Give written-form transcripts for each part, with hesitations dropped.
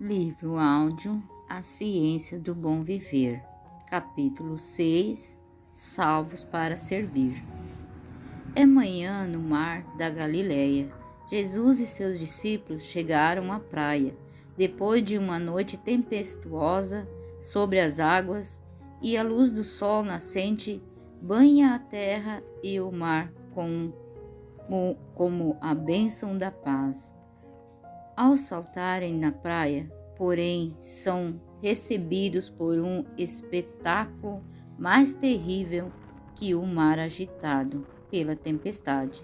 Livro áudio A Ciência do Bom Viver, capítulo 6, Salvos para Servir. É manhã no mar da Galileia. Jesus e seus discípulos chegaram à praia, depois de uma noite tempestuosa sobre as águas, e a luz do sol nascente banha a terra e o mar como a bênção da paz. Ao saltarem na praia, porém, são recebidos por um espetáculo mais terrível que o mar agitado pela tempestade.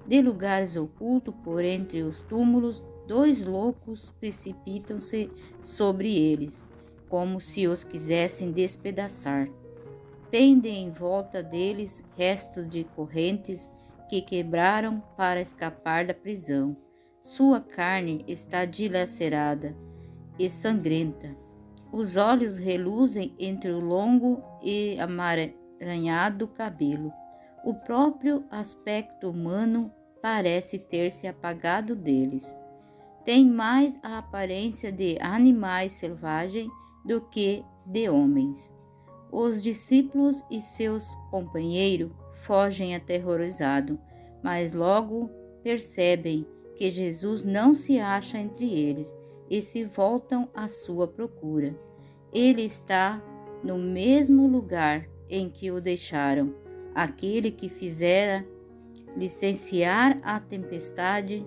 De lugares ocultos por entre os túmulos, dois loucos precipitam-se sobre eles, como se os quisessem despedaçar. Pendem em volta deles restos de correntes que quebraram para escapar da prisão. Sua carne está dilacerada e sangrenta. Os olhos reluzem entre o longo e amaranhado cabelo. O próprio aspecto humano parece ter se apagado deles. Tem mais a aparência de animais selvagens do que de homens. Os discípulos e seus companheiros fogem aterrorizados, mas logo percebem que Jesus não se acha entre eles e se voltam à sua procura. Ele está no mesmo lugar em que o deixaram, aquele que fizera licenciar a tempestade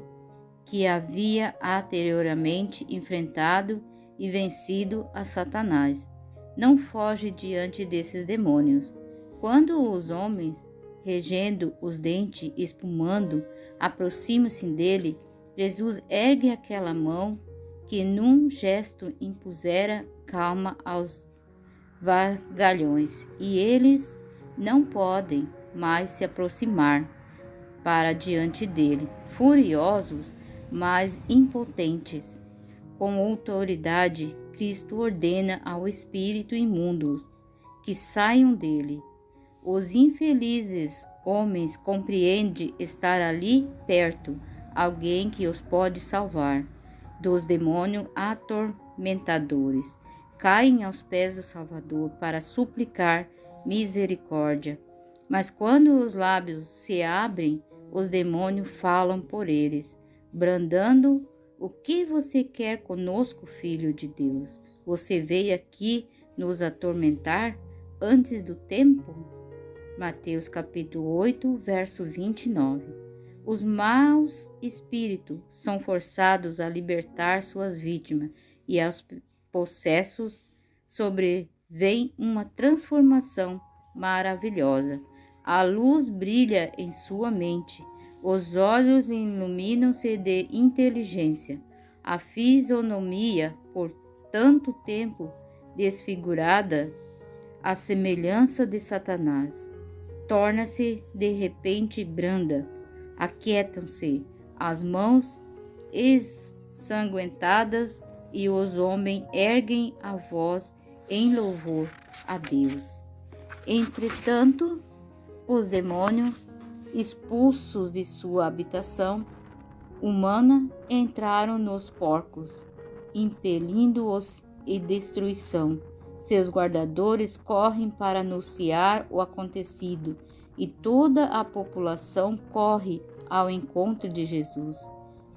que havia anteriormente enfrentado e vencido a Satanás. Não foge diante desses demônios. Quando os homens, regendo os dentes, espumando, aproximam-se dele, Jesus ergue aquela mão que num gesto impusera calma aos vagalhões, e eles não podem mais se aproximar para diante dele, furiosos, mas impotentes. Com autoridade, Cristo ordena ao espírito imundo que saiam dele. Os infelizes homens compreendem estar ali perto alguém que os pode salvar dos demônios atormentadores. Caem aos pés do Salvador para suplicar misericórdia. Mas quando os lábios se abrem, os demônios falam por eles, bradando: "O que você quer conosco, Filho de Deus? Você veio aqui nos atormentar antes do tempo?" Mateus capítulo 8, verso 29. Os maus espíritos são forçados a libertar suas vítimas e aos possessos sobrevém uma transformação maravilhosa. A luz brilha em sua mente, os olhos iluminam-se de inteligência. A fisionomia, por tanto tempo desfigurada, à semelhança de Satanás, torna-se de repente branda. Aquietam-se as mãos ensanguentadas e os homens erguem a voz em louvor a Deus. Entretanto, os demônios, expulsos de sua habitação humana, entraram nos porcos, impelindo-os em destruição. Seus guardadores correm para anunciar o acontecido, e toda a população corre ao encontro de Jesus.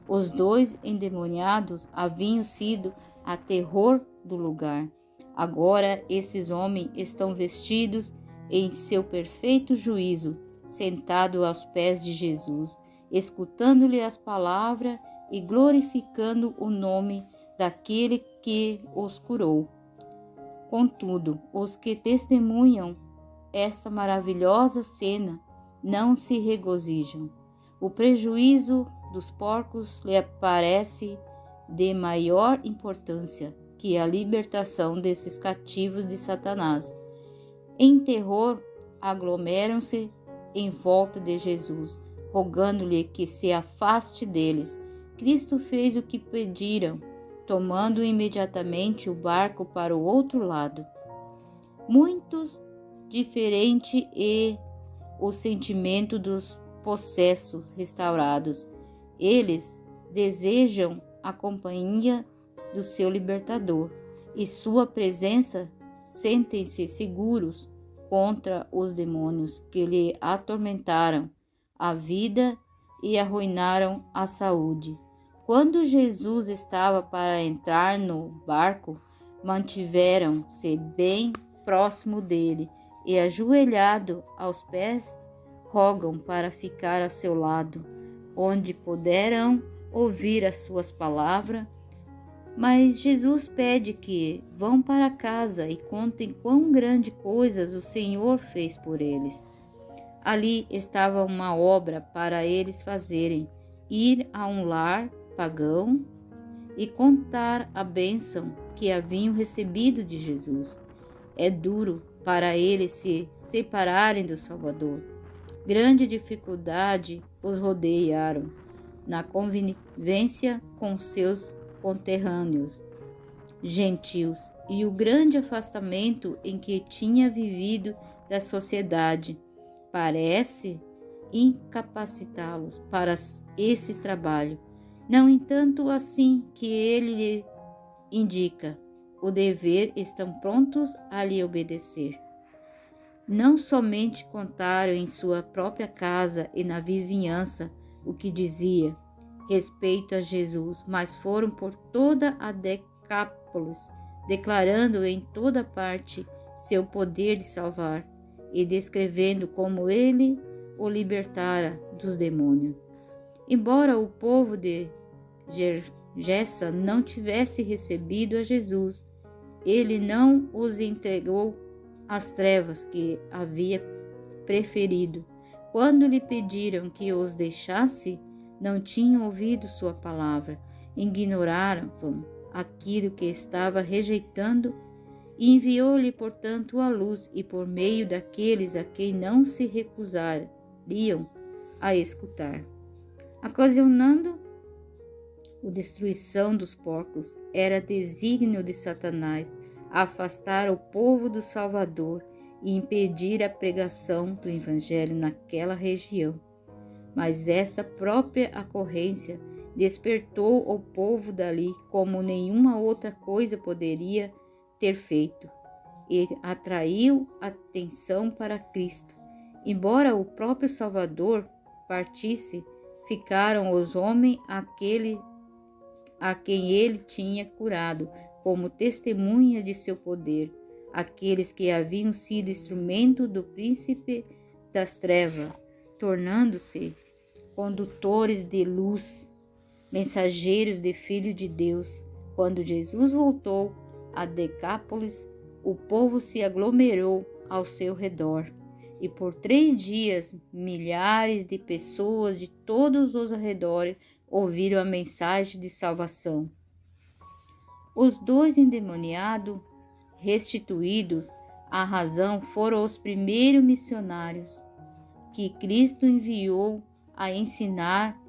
Os dois endemoniados haviam sido a terror do lugar. Agora esses homens estão vestidos em seu perfeito juízo, sentados aos pés de Jesus, escutando-lhe as palavras e glorificando o nome daquele que os curou. Contudo, os que testemunham essa maravilhosa cena não se regozijam. O prejuízo dos porcos lhe parece de maior importância que a libertação desses cativos de Satanás. Em terror, aglomeram-se em volta de Jesus, rogando-lhe que se afaste deles. Cristo fez o que pediram, tomando imediatamente o barco para o outro lado. Muitos diferente é o sentimento dos possessos restaurados. Eles desejam a companhia do seu libertador, e sua presença sentem-se seguros contra os demônios que lhe atormentaram a vida e arruinaram a saúde. Quando Jesus estava para entrar no barco, mantiveram-se bem próximo dele e, ajoelhado aos pés, rogam para ficar ao seu lado, onde poderão ouvir as suas palavras. Mas Jesus pede que vão para casa e contem quão grandes coisas o Senhor fez por eles. Ali estava uma obra para eles fazerem: ir a um lar pagão e contar a bênção que haviam recebido de Jesus. É duro para eles se separarem do Salvador. Grande dificuldade os rodearam na convivência com seus conterrâneos gentios e o grande afastamento em que tinha vivido da sociedade parece incapacitá-los para esse trabalho. No entanto, assim que ele lhe indica o dever, estão prontos a lhe obedecer. Não somente contaram em sua própria casa e na vizinhança o que dizia respeito a Jesus, mas foram por toda a Decápolis, declarando em toda parte seu poder de salvar e descrevendo como ele o libertara dos demônios. Embora o povo de Gergessa não tivesse recebido a Jesus, ele não os entregou às trevas que havia preferido. Quando lhe pediram que os deixasse, não tinham ouvido sua palavra, ignoraram aquilo que estava rejeitando, e enviou-lhe, portanto, a luz, e por meio daqueles a quem não se recusariam a escutar, ocasionando a destruição dos porcos. Era desígnio de Satanás afastar o povo do Salvador e impedir a pregação do Evangelho naquela região. Mas essa própria ocorrência despertou o povo dali como nenhuma outra coisa poderia ter feito, e atraiu atenção para Cristo. Embora o próprio Salvador partisse, ficaram os homens a quem ele tinha curado como testemunha de seu poder, aqueles que haviam sido instrumento do príncipe das trevas, tornando-se condutores de luz, mensageiros de Filho de Deus. Quando Jesus voltou a Decápolis, o povo se aglomerou ao seu redor, e por 3 dias milhares de pessoas de todos os arredores ouviram a mensagem de salvação. Os 2 endemoniados, restituídos à razão, foram os primeiros missionários que Cristo enviou a ensinar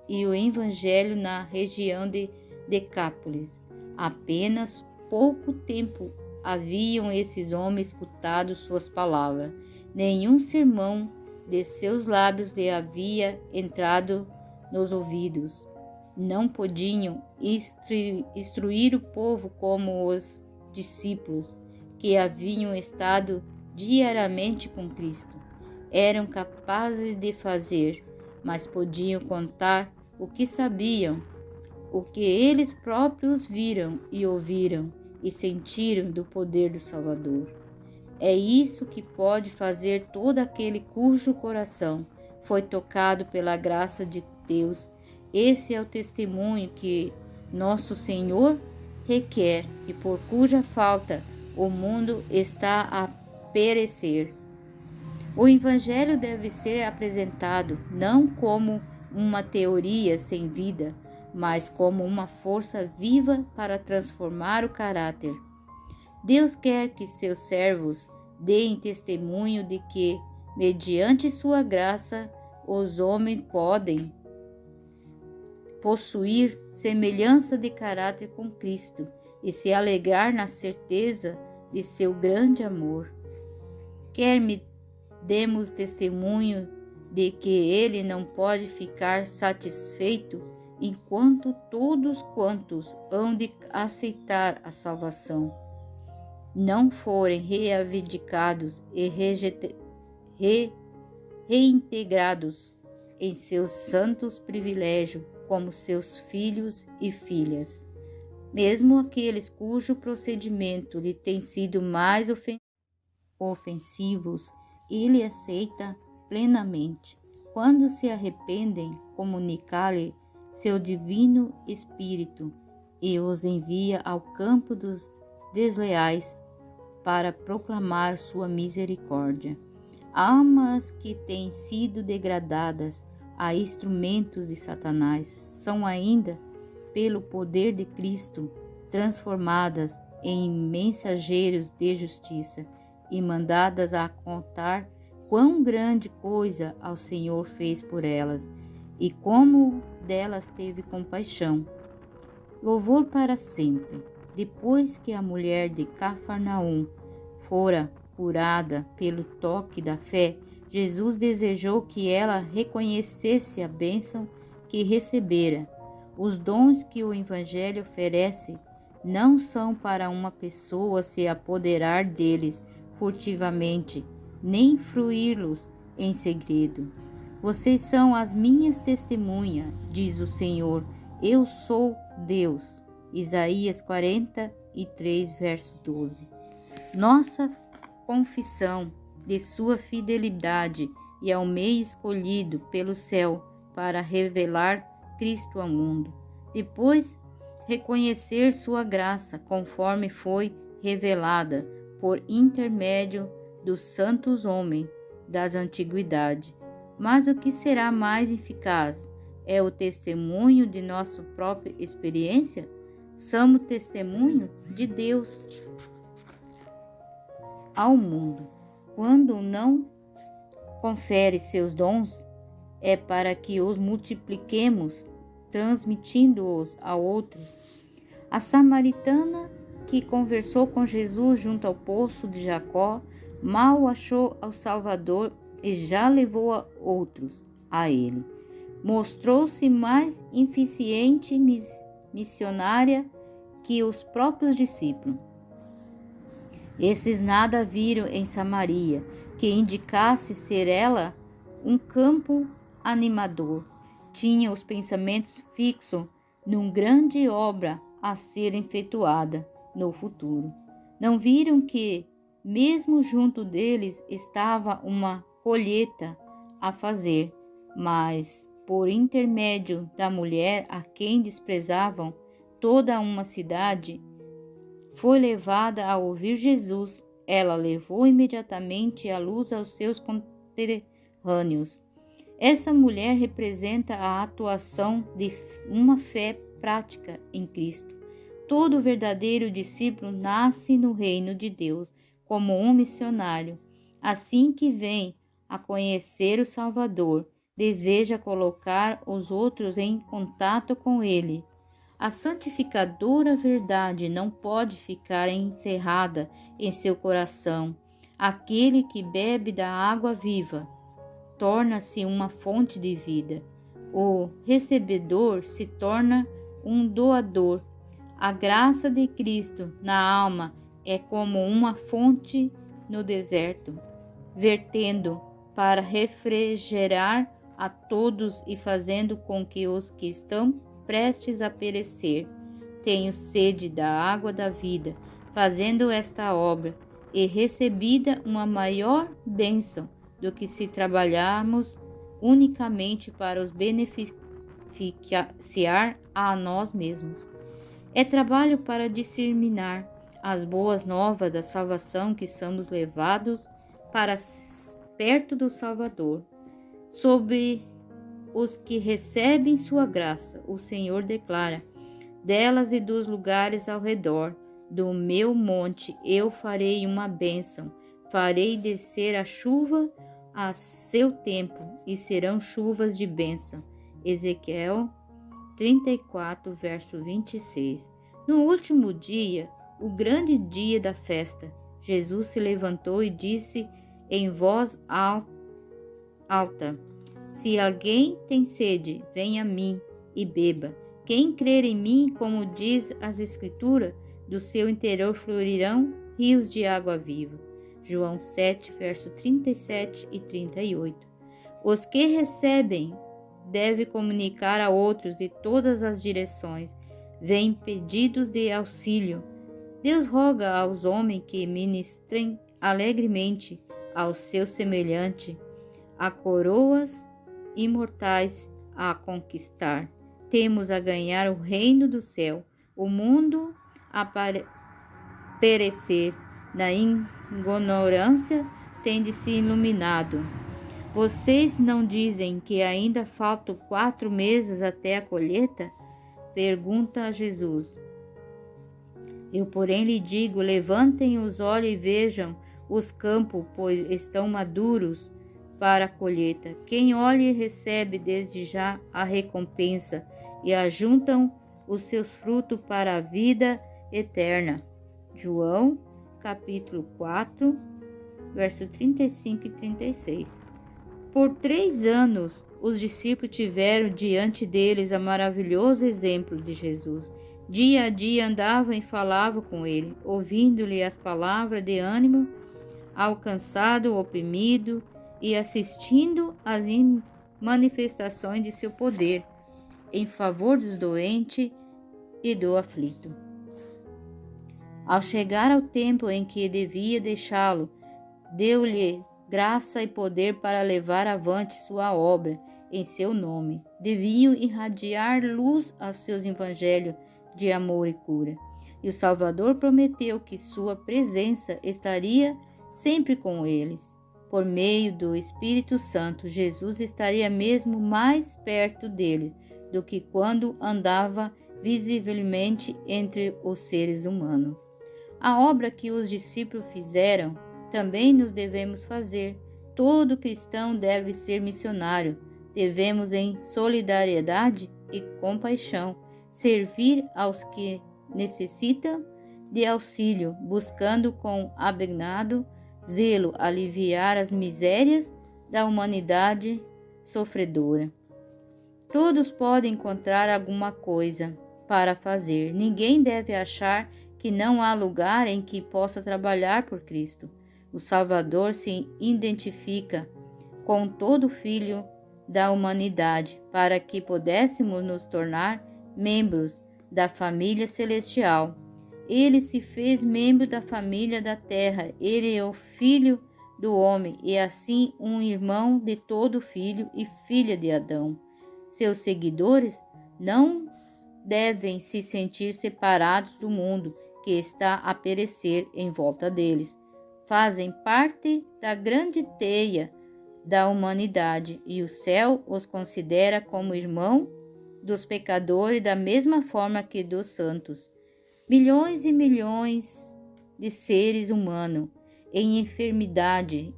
e o Evangelho na região de Decápolis. Apenas pouco tempo haviam esses homens escutado suas palavras. Nenhum sermão de seus lábios lhe havia entrado nos ouvidos. Não podiam instruir o povo como os discípulos que haviam estado diariamente com Cristo eram capazes de fazer, mas podiam contar o que sabiam, o que eles próprios viram e ouviram e sentiram do poder do Salvador. É isso que pode fazer todo aquele cujo coração foi tocado pela graça de Deus. Esse é o testemunho que nosso Senhor requer e por cuja falta o mundo está a perecer. O Evangelho deve ser apresentado não como uma teoria sem vida, mas como uma força viva para transformar o caráter. Deus quer que seus servos deem testemunho de que, mediante sua graça, os homens podem possuir semelhança de caráter com Cristo e se alegrar na certeza de seu grande amor. Quer me demos testemunho de que ele não pode ficar satisfeito enquanto todos quantos hão de aceitar a salvação não forem reivindicados e reintegrados em seus santos privilégios como seus filhos e filhas. Mesmo aqueles cujo procedimento lhe tem sido mais ofensivos, ele aceita plenamente. Quando se arrependem, comunica-lhe seu divino Espírito e os envia ao campo dos desleais para proclamar sua misericórdia. Almas que têm sido degradadas a instrumentos de Satanás são ainda, pelo poder de Cristo, transformadas em mensageiros de justiça e mandadas a contar quão grande coisa ao Senhor fez por elas e como delas teve compaixão. Louvor para sempre. Depois que a mulher de Cafarnaum fora curada pelo toque da fé, Jesus desejou que ela reconhecesse a bênção que recebera. Os dons que o Evangelho oferece não são para uma pessoa se apoderar deles furtivamente, nem fruí-los em segredo. Vocês são as minhas testemunhas, diz o Senhor, eu sou Deus. Isaías 43, verso 12. Nossa confissão de sua fidelidade e ao meio escolhido pelo céu para revelar Cristo ao mundo. Depois, reconhecer sua graça conforme foi revelada por intermédio dos santos homens das antiguidades. Mas o que será mais eficaz? É o testemunho de nossa própria experiência? Somos testemunho de Deus ao mundo. Quando não confere seus dons, é para que os multipliquemos, transmitindo-os a outros. A samaritana que conversou com Jesus junto ao poço de Jacó mal achou ao Salvador e já levou a outros a ele. Mostrou-se mais eficiente missionária que os próprios discípulos. Esses nada viram em Samaria que indicasse ser ela um campo animador. Tinha os pensamentos fixos numa grande obra a ser efetuada no futuro. Não viram que, mesmo junto deles, estava uma colheita a fazer, mas, por intermédio da mulher a quem desprezavam, toda uma cidade foi levada a ouvir Jesus. Ela levou imediatamente a luz aos seus conterrâneos. Essa mulher representa a atuação de uma fé prática em Cristo. Todo verdadeiro discípulo nasce no reino de Deus como um missionário. Assim que vem a conhecer o Salvador, deseja colocar os outros em contato com ele. A santificadora verdade não pode ficar encerrada em seu coração. Aquele que bebe da água viva torna-se uma fonte de vida. O recebedor se torna um doador. A graça de Cristo na alma é como uma fonte no deserto, vertendo para refrigerar a todos e fazendo com que os que estão prestes a perecer tenham sede da água da vida. Fazendo esta obra e recebida uma maior bênção do que se trabalharmos unicamente para os beneficiar a nós mesmos. É trabalho para disseminar as boas novas da salvação que somos levados para perto do Salvador. Sobre os que recebem sua graça, o Senhor declara: delas e dos lugares ao redor do meu monte eu farei uma bênção, farei descer a chuva a seu tempo, e serão chuvas de bênção. Ezequiel 34, verso 26. No último dia, o grande dia da festa, Jesus se levantou e disse em voz alta: se alguém tem sede, venha a mim e beba. Quem crer em mim, como diz as Escrituras, do seu interior fluirão rios de água viva. João 7, verso 37 e 38. Os que recebem devem comunicar a outros de todas as direções. Vêm pedidos de auxílio. Deus roga aos homens que ministrem alegremente ao seu semelhante a coroas imortais a conquistar. Temos a ganhar o reino do céu, o mundo a perecer. Na ignorância tende se iluminado. Vocês não dizem que ainda faltam 4 meses até a colheita? Pergunta a Jesus. Eu, porém, lhe digo, levantem os olhos e vejam os campos, pois estão maduros para a colheita. Quem olha e recebe desde já a recompensa e ajuntam os seus frutos para a vida eterna. João, capítulo 4, verso 35 e 36. Por 3 anos, os discípulos tiveram diante deles o maravilhoso exemplo de Jesus. Dia a dia andavam e falavam com ele, ouvindo-lhe as palavras de ânimo ao cansado, oprimido, e assistindo às manifestações de seu poder em favor dos doentes e do aflito. Ao chegar ao tempo em que devia deixá-lo, deu-lhe graça e poder para levar avante sua obra em seu nome. Deviam irradiar luz aos seus evangelhos de amor e cura. E o Salvador prometeu que sua presença estaria sempre com eles. Por meio do Espírito Santo, Jesus estaria mesmo mais perto deles do que quando andava visivelmente entre os seres humanos. A obra que os discípulos fizeram, também nos devemos fazer. Todo cristão deve ser missionário. Devemos, em solidariedade e compaixão, servir aos que necessitam de auxílio, buscando com abnegado zelo aliviar as misérias da humanidade sofredora. Todos podem encontrar alguma coisa para fazer. Ninguém deve achar que não há lugar em que possa trabalhar por Cristo. O Salvador se identifica com todo filho da humanidade para que pudéssemos nos tornar membros da família celestial. Ele se fez membro da família da terra. Ele é o Filho do homem e assim um irmão de todo filho e filha de Adão. Seus seguidores não devem se sentir separados do mundo que está a perecer em volta deles. Fazem parte da grande teia da humanidade e o céu os considera como irmão dos pecadores da mesma forma que dos santos. Milhões e milhões de seres humanos em enfermidade,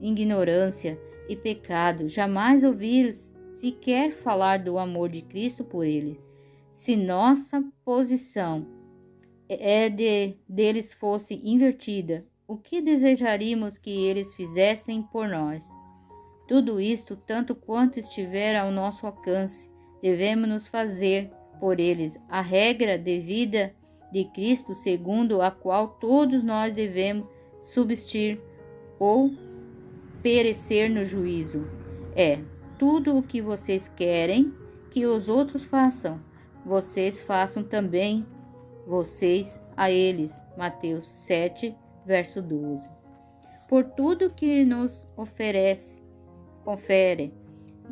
ignorância e pecado jamais ouviram sequer falar do amor de Cristo por ele. Se nossa posição deles fosse invertida, o que desejaríamos que eles fizessem por nós? Tudo isto, tanto quanto estiver ao nosso alcance, devemos nos fazer por eles. A regra de vida de Cristo, segundo a qual todos nós devemos subsistir ou perecer no juízo, é: tudo o que vocês querem que os outros façam, vocês façam também vocês a eles. Mateus 7, verso 12. Por tudo que nos confere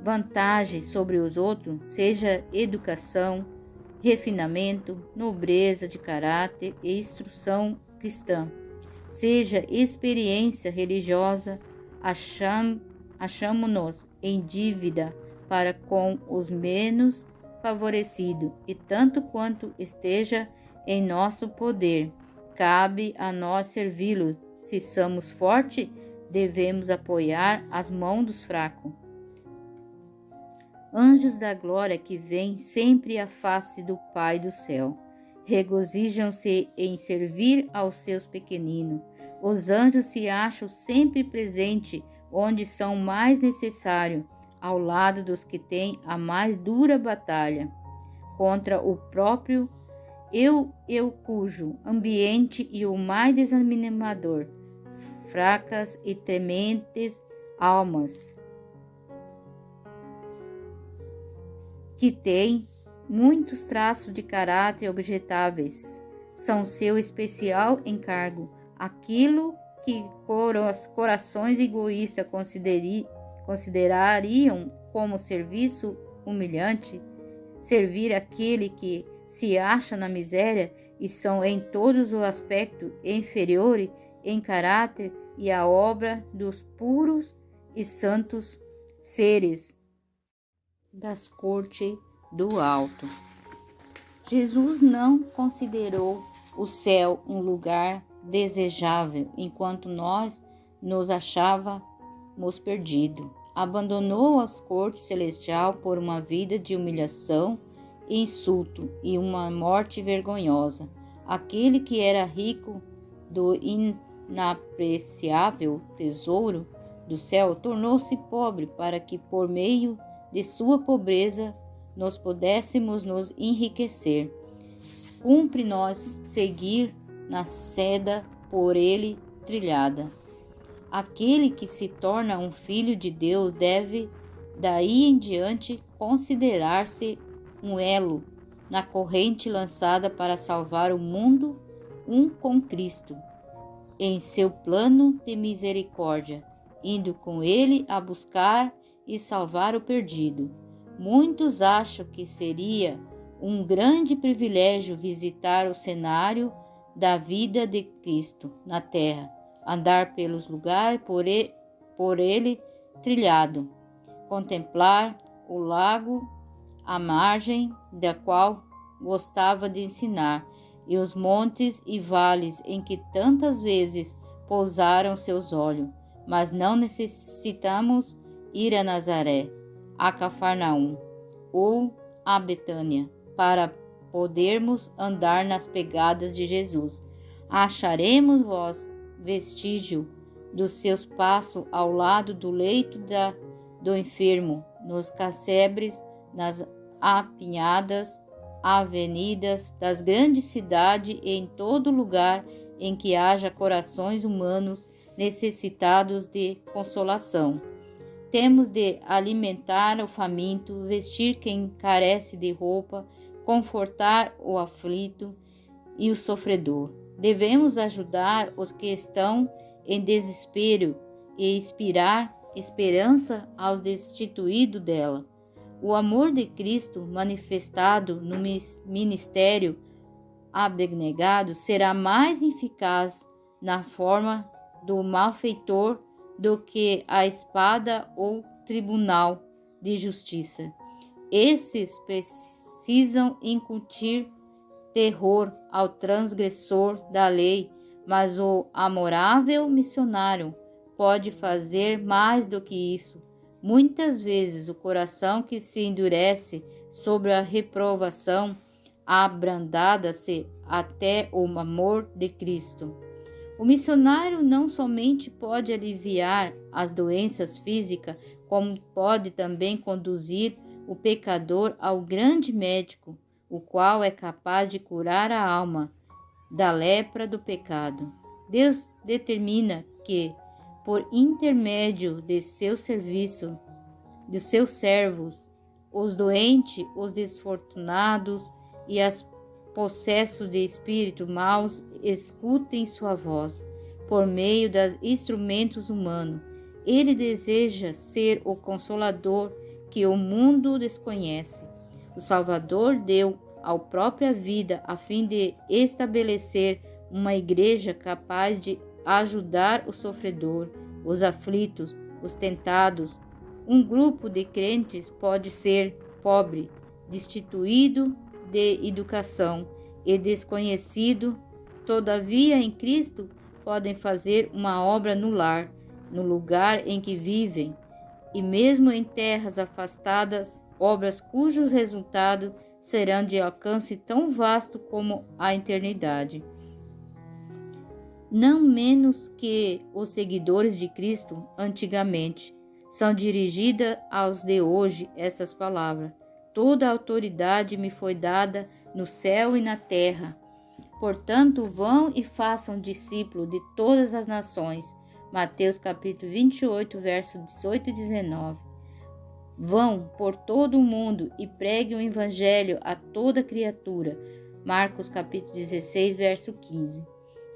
vantagem sobre os outros, seja educação, refinamento, nobreza de caráter e instrução cristã, seja experiência religiosa, achamo-nos em dívida para com os menos favorecidos, e tanto quanto esteja em nosso poder, cabe a nós servi-lo. Se somos fortes, devemos apoiar as mãos dos fracos. Anjos da glória que vêm sempre à face do Pai do céu, regozijam-se em servir aos seus pequeninos. Os anjos se acham sempre presentes onde são mais necessários. ao lado dos que têm a mais dura batalha contra o próprio eu cujo ambiente e o mais desanimador, fracas e trementes almas, que têm muitos traços de caráter objetáveis, são seu especial encargo. Aquilo que os corações egoístas considerariam como serviço humilhante, servir aquele que se acha na miséria e são em todos os aspectos inferiores em caráter e a obra dos puros e santos seres das cortes do alto. Jesus não considerou o céu um lugar desejável enquanto nós nos achávamos perdidos. Abandonou as cortes celestial por uma vida de humilhação e insulto e uma morte vergonhosa. Aquele que era rico do inapreciável tesouro do céu tornou-se pobre para que por meio de sua pobreza nós pudéssemos nos enriquecer. Cumpre nós seguir na senda por ele trilhada. Aquele que se torna um filho de Deus deve, daí em diante, considerar-se um elo na corrente lançada para salvar o mundo um com Cristo, em seu plano de misericórdia, indo com ele a buscar e salvar o perdido. Muitos acham que seria um grande privilégio visitar o cenário da vida de Cristo na terra, andar pelos lugares por ele trilhado, contemplar o lago, a margem da qual gostava de ensinar, e os montes e vales em que tantas vezes pousaram seus olhos. Mas não necessitamos ir a Nazaré, a Cafarnaum ou a Betânia para podermos andar nas pegadas de Jesus. Acharemos vós vestígio dos seus passos ao lado do leito do enfermo, nos casebres, nas apinhadas avenidas das grandes cidades e em todo lugar em que haja corações humanos necessitados de consolação. Temos de alimentar o faminto, vestir quem carece de roupa, confortar o aflito e o sofredor. Devemos ajudar os que estão em desespero e inspirar esperança aos destituídos dela. O amor de Cristo manifestado no ministério abnegado será mais eficaz na forma do malfeitor do que a espada ou tribunal de justiça. Esses precisam incutir terror ao transgressor da lei, mas o amorável missionário pode fazer mais do que isso. Muitas vezes o coração que se endurece sobre a reprovação abrandada-se até o amor de Cristo. O missionário não somente pode aliviar as doenças físicas, como pode também conduzir o pecador ao grande médico, o qual é capaz de curar a alma da lepra do pecado. Deus determina que, por intermédio de seu serviço, de seus servos, os doentes, os desfortunados e as possessos de espíritos maus escutem sua voz por meio dos instrumentos humanos. Ele deseja ser o consolador que o mundo desconhece. O Salvador deu a própria vida a fim de estabelecer uma igreja capaz de ajudar o sofredor, os aflitos, os tentados. Um grupo de crentes pode ser pobre, destituído de educação e desconhecido, todavia em Cristo podem fazer uma obra no lar, no lugar em que vivem, e mesmo em terras afastadas, obras cujos resultados serão de alcance tão vasto como a eternidade. Não menos que os seguidores de Cristo antigamente, São dirigidas aos de hoje estas palavras: toda a autoridade me foi dada no céu e na terra. Portanto, vão e façam discípulos de todas as nações. Mateus capítulo 28, verso 18 e 19. Vão por todo o mundo e preguem o evangelho a toda criatura. Marcos capítulo 16, verso 15.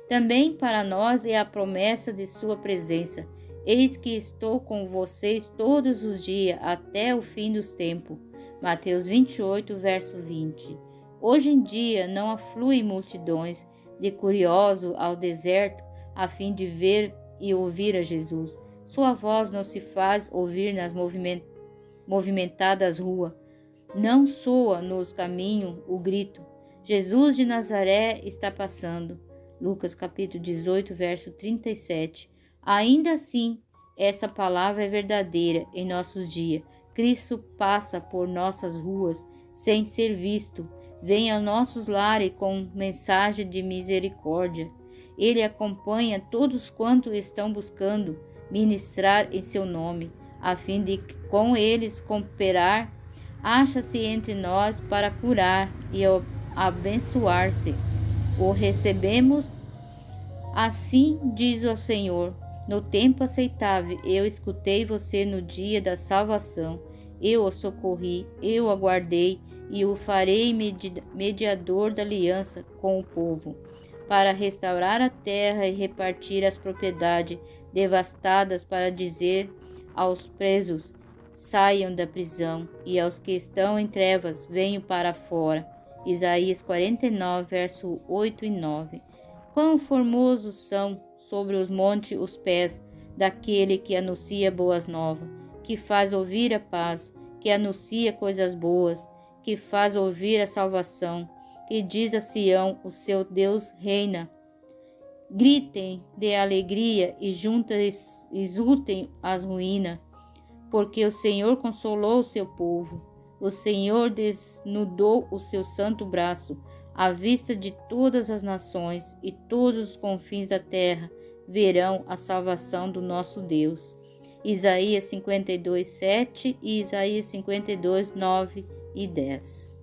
Também para nós é a promessa de sua presença. Eis que estou com vocês todos os dias até o fim dos tempos. Mateus 28, verso 20. Hoje em dia não afluem multidões de curiosos ao deserto a fim de ver e ouvir a Jesus. Sua voz não se faz ouvir nas movimentadas ruas. Não soa nos caminhos o grito: Jesus de Nazaré está passando. Lucas capítulo 18, verso 37. Ainda assim, essa palavra é verdadeira em nossos dias. Cristo passa por nossas ruas sem ser visto. Vem aos nossos lares com mensagem de misericórdia. Ele acompanha todos quantos estão buscando ministrar em seu nome, a fim de que com eles cooperar, acha-se entre nós para curar e abençoar-se. O recebemos, assim diz o Senhor: no tempo aceitável eu escutei você no dia da salvação. Eu o socorri, eu o aguardei e o farei mediador da aliança com o povo, para restaurar a terra e repartir as propriedades devastadas, para dizer aos presos: saiam da prisão, e aos que estão em trevas, venham para fora. Isaías 49, verso 8 e 9. Quão formosos são sobre os montes os pés daquele que anuncia boas novas, que faz ouvir a paz, que anuncia coisas boas, que faz ouvir a salvação, que diz a Sião: o seu Deus reina. Gritem de alegria e juntas exultem as ruínas, porque o Senhor consolou o seu povo. O Senhor desnudou o seu santo braço à vista de todas as nações, e todos os confins da terra verão a salvação do nosso Deus. Isaías 52, 7 e Isaías 52, 9 e 10.